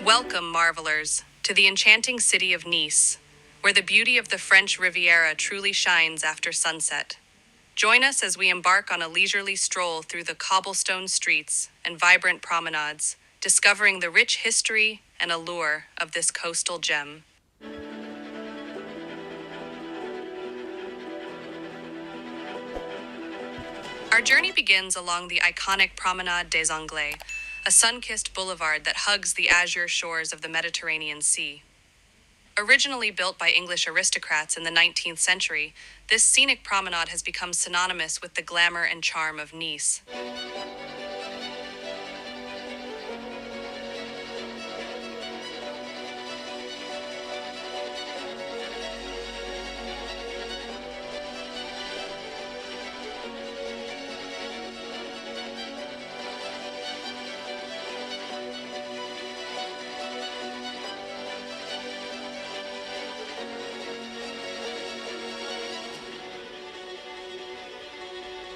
Welcome, marvelers, to the enchanting city of Nice, where the beauty of the French Riviera truly shines after sunset. Join us as we embark on a leisurely stroll through the cobblestone streets and vibrant promenades, discovering the rich history and allure of this coastal gem. Our journey begins along the iconic Promenade des Anglais, a sun-kissed boulevard that hugs the azure shores of the Mediterranean Sea. Originally built by English aristocrats in the 19th century, this scenic promenade has become synonymous with the glamour and charm of Nice.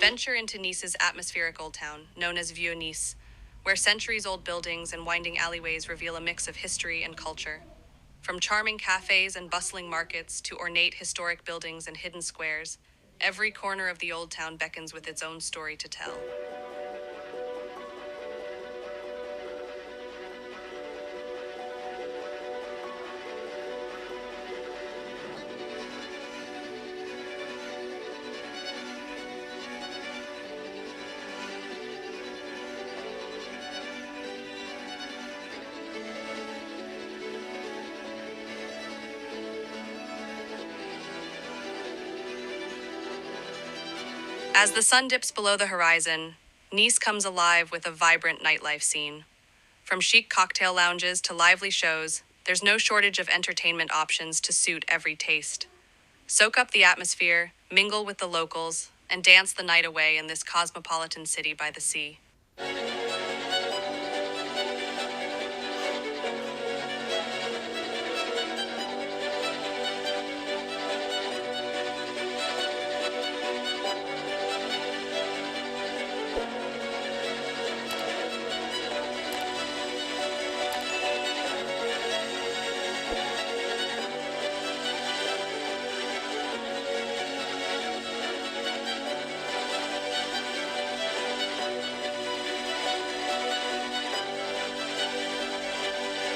Venture into Nice's atmospheric old town, known as Vieux Nice, where centuries-old buildings and winding alleyways reveal a mix of history and culture. From charming cafes and bustling markets to ornate historic buildings and hidden squares, every corner of the old town beckons with its own story to tell. As the sun dips below the horizon, Nice comes alive with a vibrant nightlife scene. From chic cocktail lounges to lively shows, there's no shortage of entertainment options to suit every taste. Soak up the atmosphere, mingle with the locals, and dance the night away in this cosmopolitan city by the sea.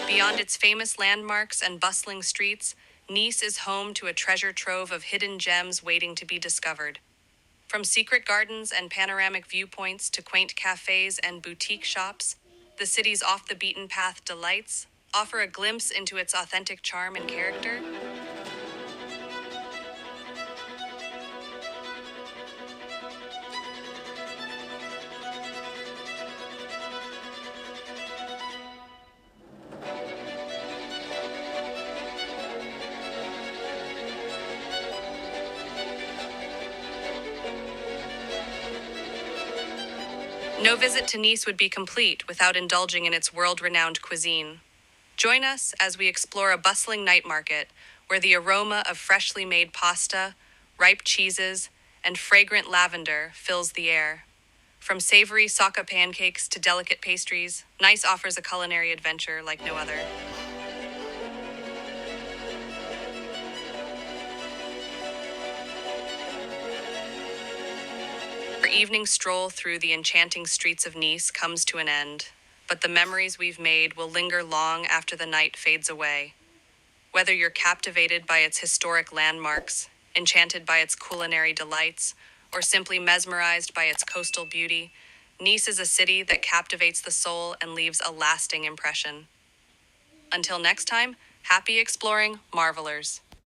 Beyond its famous landmarks and bustling streets, Nice is home to a treasure trove of hidden gems waiting to be discovered. From secret gardens and panoramic viewpoints to quaint cafes and boutique shops, the city's off-the-beaten-path delights offer a glimpse into its authentic charm and character. No visit to Nice would be complete without indulging in its world-renowned cuisine. Join us as we explore a bustling night market where the aroma of freshly made pasta, ripe cheeses, and fragrant lavender fills the air. From savory socca pancakes to delicate pastries, Nice offers a culinary adventure like no other. Our evening stroll through the enchanting streets of Nice comes to an end, but the memories we've made will linger long after the night fades away. Whether you're captivated by its historic landmarks, enchanted by its culinary delights, or simply mesmerized by its coastal beauty, Nice is a city that captivates the soul and leaves a lasting impression. Until next time, happy exploring, marvelers.